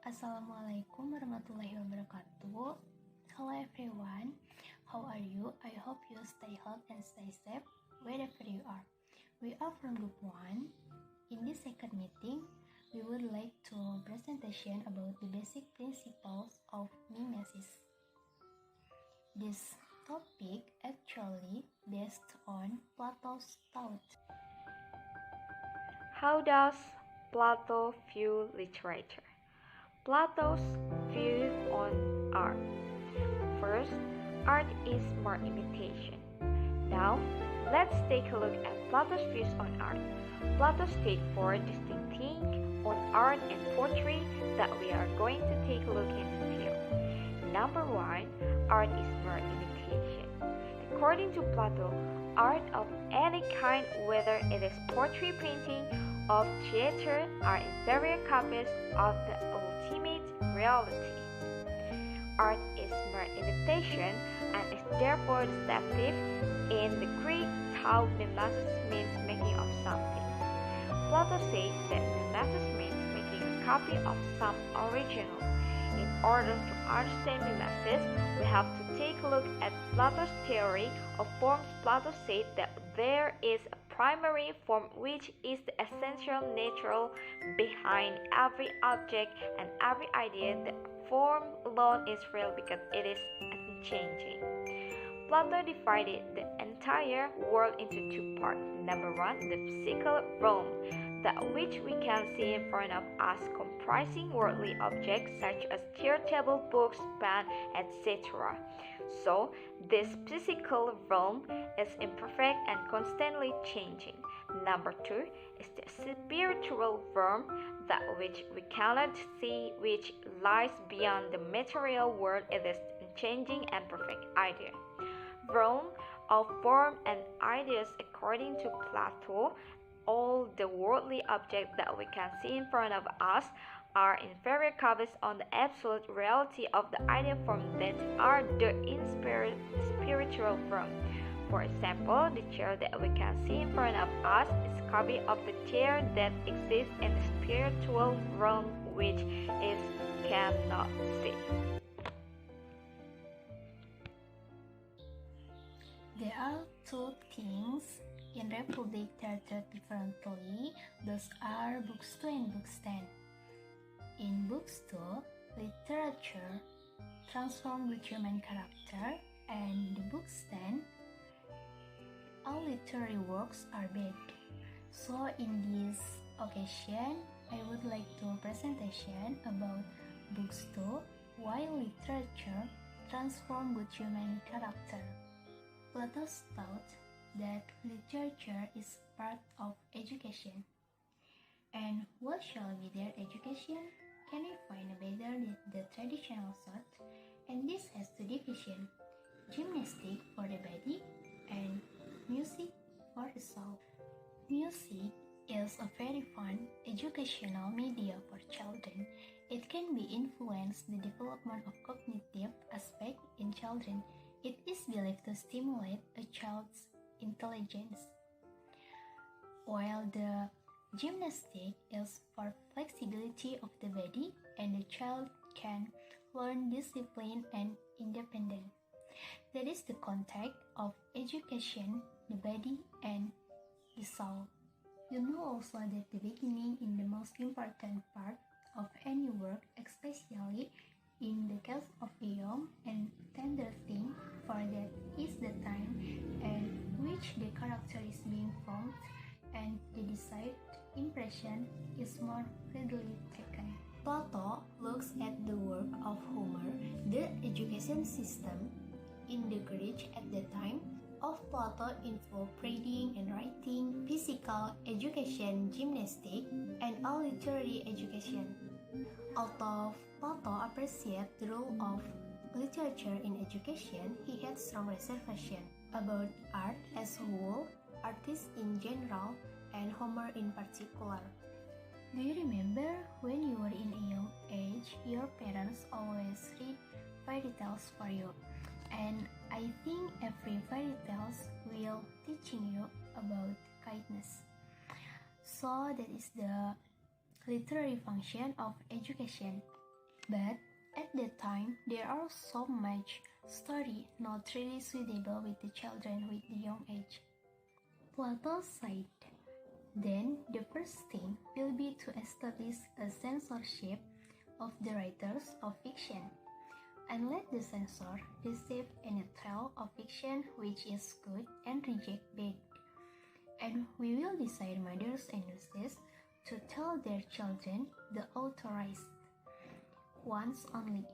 Assalamualaikum warahmatullahi wabarakatuh. Hello everyone, how are you? I hope you stay healthy and stay safe wherever you are. We are from Group 1. In this second meeting, we would like to presentation about the basic principles of mimesis. This topic actually based on Plato's thought. How does Plato view literature? Plato's view on art. First, art is more imitation. Now, let's take a look at Plato's views on art. Plato stated four distinct things on art and poetry that we are going to take a look into. Number one, art is more imitation. According to Plato, art of any kind, whether it is poetry, painting, or theater, are inferior copies of the ultimate reality. Art is mere imitation and is therefore deceptive. In the Greek, tau mimesis means making of something. Plato says that mimesis means making a copy of some original. In order to understand mimesis, we have to take a look at Plato's theory of forms. Plato said that there is a primary form which is the essential nature behind every object and every idea. The form alone is real because it is unchanging. Plato divided the entire world into two parts. Number one, the physical realm, that which we can see in front of us, comprising worldly objects such as chair, table, books, pen, etc. So, this physical realm is imperfect and constantly changing. Number two is the spiritual realm, that which we cannot see, which lies beyond the material world. It is changing and perfect idea. Realm of form and ideas. According to Plato, all the worldly objects that we can see in front of us are inferior copies on the absolute reality of the idea form that are the spiritual realm. For example, the chair that we can see in front of us is a copy of the chair that exists in the spiritual realm, which is cannot see. There are two things in Republic treated differently. Those are Books 2 and Books 10. In Books 2, literature transforms the human character, and the Books 10, all literary works are bad. So in this occasion, I would like to presentation about Books 2, why literature transforms good human character. Plato thought that literature is part of education. And what shall be their education? Can we find a better than the traditional thought? And this has two divisions: gymnastic for the body and music for the soul. Music is a very fun educational media for children. It can be influence the development of cognitive aspect in children. It is believed to stimulate a child's intelligence, while the gymnastic is for flexibility of the body, and the child can learn discipline and independence. That is the contact of education, the body and the soul. You know also that the beginning is the most important part of any work, especially in the case of a young and tender thing, for that is the time in which the character is being formed and the desired impression is more readily taken. Plato looks at the work of Homer. The education system in the Greek at the time of Plato involved reading and writing, physical education, gymnastic, and all literary education. Although Plato appreciated the role of literature in education, he had strong reservation about art as a whole, artists in general, and Homer in particular. Do you remember when you were in a young age, your parents always read fairy tales for you? And I think every fairy tales will teaching you about kindness. So that is the literary function of education. But at that time, there are so much story not really suitable with the children with the young age. Plato said, then the first thing will be to establish a censorship of the writers of fiction, and let the censor receive any tale of fiction which is good and reject bad. And we will decide mothers and nurses to tell their children the authorized ones only.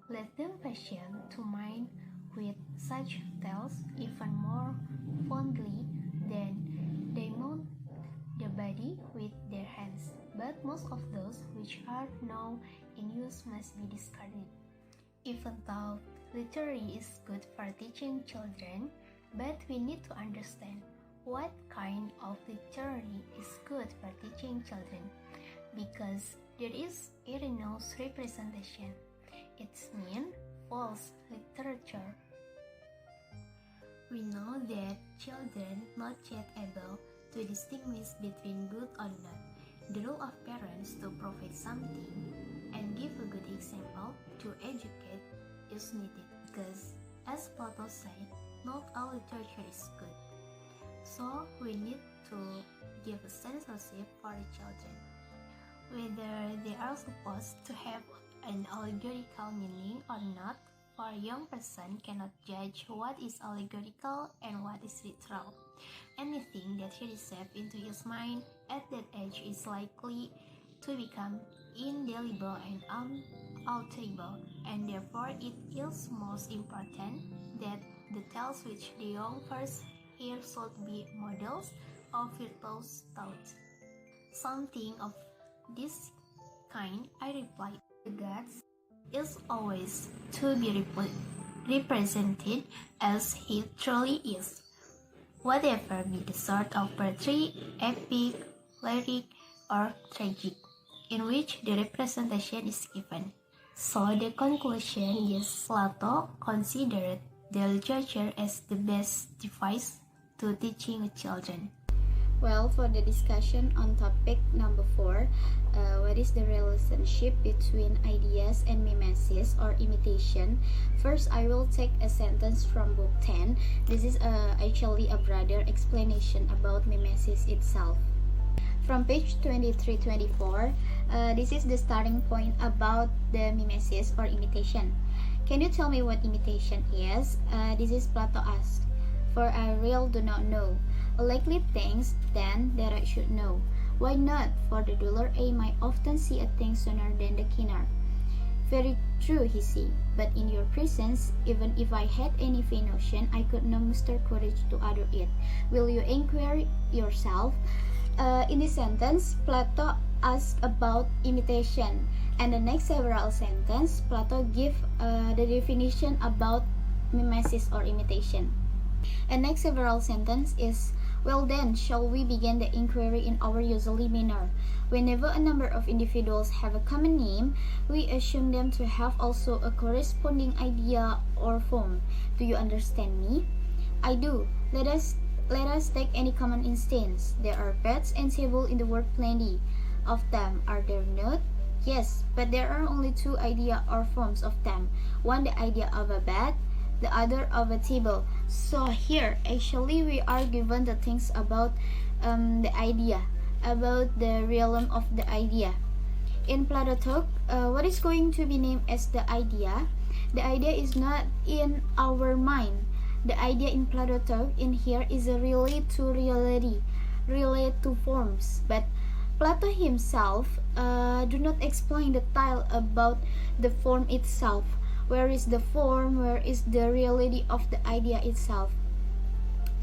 Let them passion to mind with such tales even more fondly than they mount the body with their hands. But most of those which are now in use must be discarded. Even though literary is good for teaching children, but we need to understand what kind of literary is good for teaching children, because there is erroneous representation. It means false literature. We know that children not yet able to distinguish between good or not. The role of parents to provide something and give a good example to educate is needed, because as Plato said, not all literature is good. So we need to give a censorship for the children. Whether they are supposed to have an allegorical meaning or not, for a young person cannot judge what is allegorical and what is literal. Anything that he receives into his mind at that age is likely to become indelible and unalterable, and therefore it is most important that the tales which the young first hear should be models of virtuous thought. Something of this kind, I reply, the gods is always to be represented as he truly is, whatever be the sort of poetry, epic, lyric, or tragic, in which the representation is given. So the conclusion is Plato considered the literature as the best device to teaching children. Well, for the discussion on topic number 4, what is the relationship between ideas and mimesis or imitation? First, I will take a sentence from book 10. This is actually a broader explanation about mimesis itself. From page 23-24, this is the starting point about the mimesis or imitation. Can you tell me what imitation is? This is Plato asked, for I really do not know. A likely thinks then that I should know. Why not? For the duller A might often see a thing sooner than the keener. Very true, he said, but in your presence, even if I had any vain notion, I could not muster courage to utter it. Will you inquire yourself? In this sentence, Plato asks about imitation, and the next several sentences, Plato gives the definition about mimesis or imitation. And next several sentence is, well then, shall we begin the inquiry in our usual manner? Whenever a number of individuals have a common name, we assume them to have also a corresponding idea or form. Do you understand me? I do. Let us take any common instance. There are beds and tables in the world plenty of them, are there not? Yes, but there are only two ideas or forms of them. One the idea of a bed, the other of a table. So here, actually, we are given the things about the idea, about the realm of the idea. In Plato talk, what is going to be named as the idea? The idea is not in our mind. The idea in Plato talk in here is a relate to reality, relate to forms. But Plato himself do not explain the tile about the form itself. Where is the form? Where is the reality of the idea itself?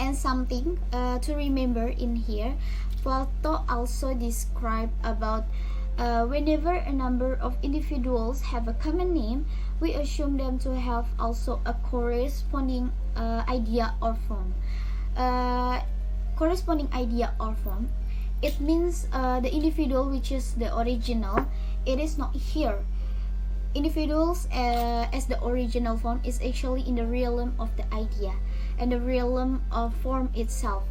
And something to remember in here, Plato also described about whenever a number of individuals have a common name, we assume them to have also a corresponding idea or form. Corresponding idea or form, it means the individual which is the original, it is not here. Individuals as the original form is actually in the realm of the idea and the realm of form itself.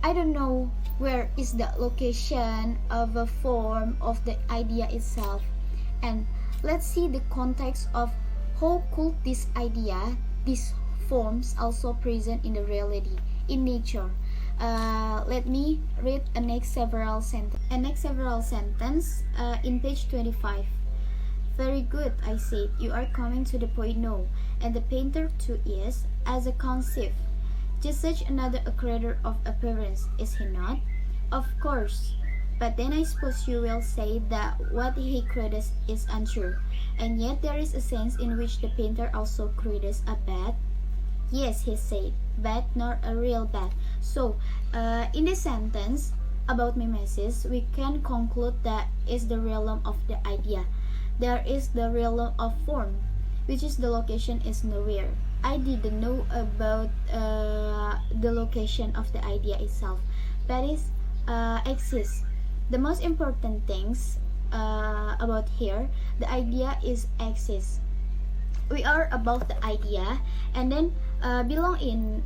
I don't know where is the location of a form of the idea itself, and let's see the context of how could this idea, these forms also present in the reality, in nature. Let me read a next several sentence in page 25. Very good, I said. You are coming to the point now. And the painter too is, as a conceive, just such another a creator of appearance, is he not? Of course. But then I suppose you will say that what he creates is untrue. And yet there is a sense in which the painter also creates a bat. Yes, he said, but not a real bat. So, in this sentence about mimesis, we can conclude that is the realm of the idea. There is the realm of form, which is the location is nowhere. I didn't know about the location of the idea itself, but it exists. The most important things about here, the idea is exists. We are about the idea, and then below in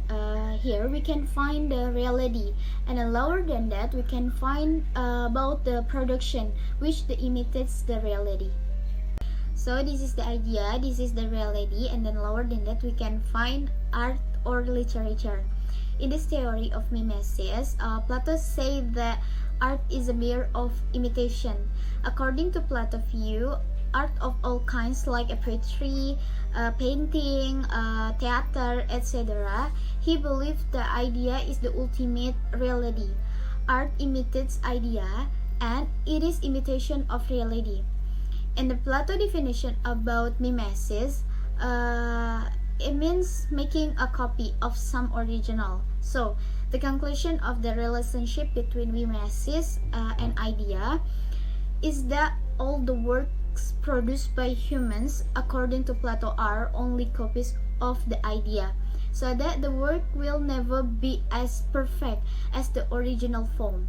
here we can find the reality, and then lower than that we can find about the production which imitates the reality. So this is the idea, this is the reality, and then lower than that we can find art or literature. In this theory of mimesis, Plato said that art is a mere of imitation. According to Plato's view, art of all kinds like poetry, painting, theater, etc. He believed the idea is the ultimate reality. Art imitates idea and it is imitation of reality. In the Plato definition about mimesis, it means making a copy of some original. So the conclusion of the relationship between mimesis and idea is that all the works produced by humans according to Plato are only copies of the idea, so that the work will never be as perfect as the original form.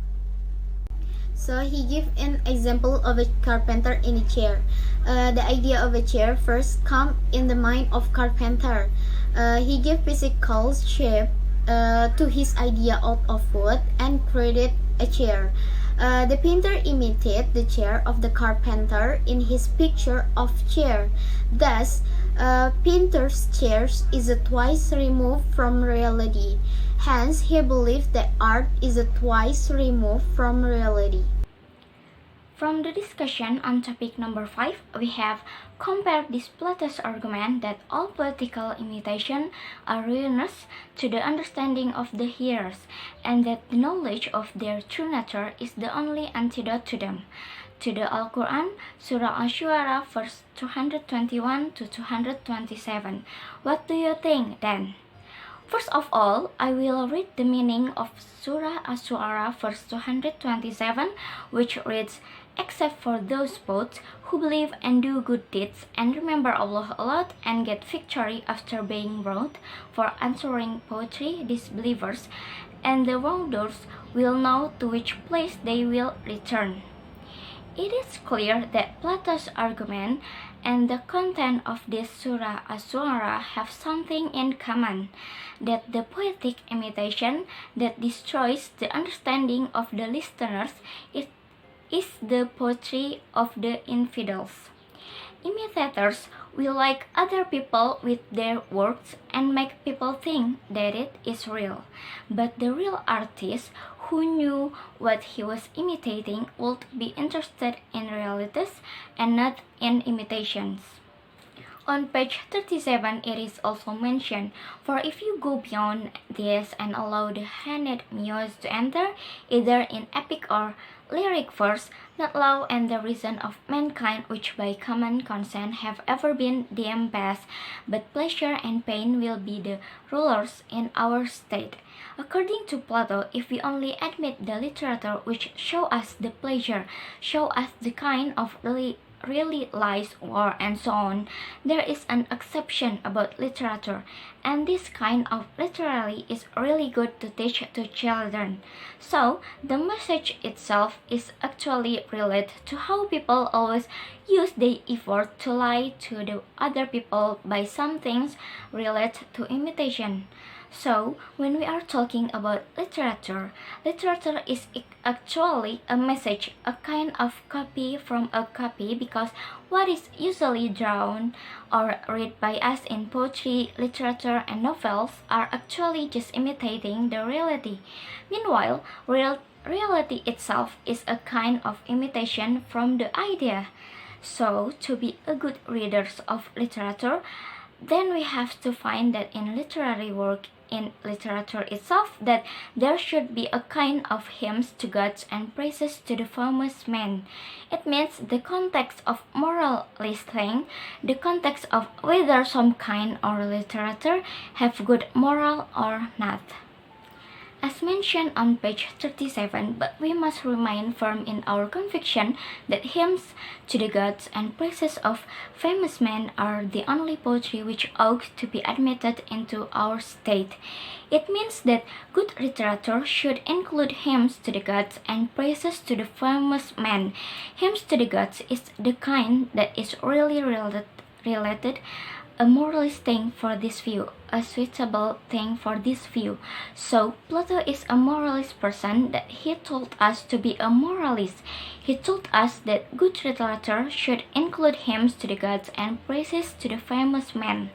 So he gives an example of a carpenter in a chair. The idea of a chair first comes in the mind of carpenter. He gave physical shape to his idea out of wood and created a chair. The painter imitated the chair of the carpenter in his picture of chair. Thus, painter's chairs is twice removed from reality. Hence, he believed that art is twice removed from reality. From the discussion on topic number 5, we have compared this Plato's argument that all poetical imitation are ruinous to the understanding of the hearers, and that the knowledge of their true nature is the only antidote to them, to the Al-Quran, Surah Ash-Shu'ara, verse 221 to 227. What do you think then? First of all, I will read the meaning of Surah Ash-Shu'ara, verse 227, which reads, "Except for those poets who believe and do good deeds and remember Allah a lot and get victory after being wronged for answering poetry, these believers and the wrongdoers will know to which place they will return." It is clear that Plato's argument and the content of this Surah Ash-Shu'ara have something in common, that the poetic imitation that destroys the understanding of the listeners is the poetry of the infidels. Imitators will like other people with their works and make people think that it is real, but the real artist who knew what he was imitating would be interested in realities and not in imitations. On page 37 it is also mentioned, "For if you go beyond this and allow the honeyed muse to enter, either in epic or lyric verse, not law and the reason of mankind which by common consent have ever been deemed best, but pleasure and pain will be the rulers in our state." According to Plato, if we only admit the literature which show us the pleasure, show us the kind of really lies, war, and so on, there is an exception about literature, and this kind of literary is really good to teach to children. So, the message itself is actually related to how people always use their effort to lie to the other people by some things related to imitation. So, when we are talking about literature, literature is actually a message, a kind of copy from a copy, because what is usually drawn or read by us in poetry, literature, and novels are actually just imitating the reality. Meanwhile, reality itself is a kind of imitation from the idea. So, to be a good readers of literature, then we have to find that in literary work, in literature itself, that there should be a kind of hymns to gods and praises to the famous men. It means the context of moralist thing, the context of whether some kind or literature have good moral or not. As mentioned on page 37, but we must remain firm in our conviction that hymns to the gods and praises of famous men are the only poetry which ought to be admitted into our state. It means that good literature should include hymns to the gods and praises to the famous men. Hymns to the gods is the kind that is really related, a moralist thing for this view, a suitable thing for this view. So Plato is a moralist person, that he told us to be a moralist. He told us that good literature should include hymns to the gods and praises to the famous men.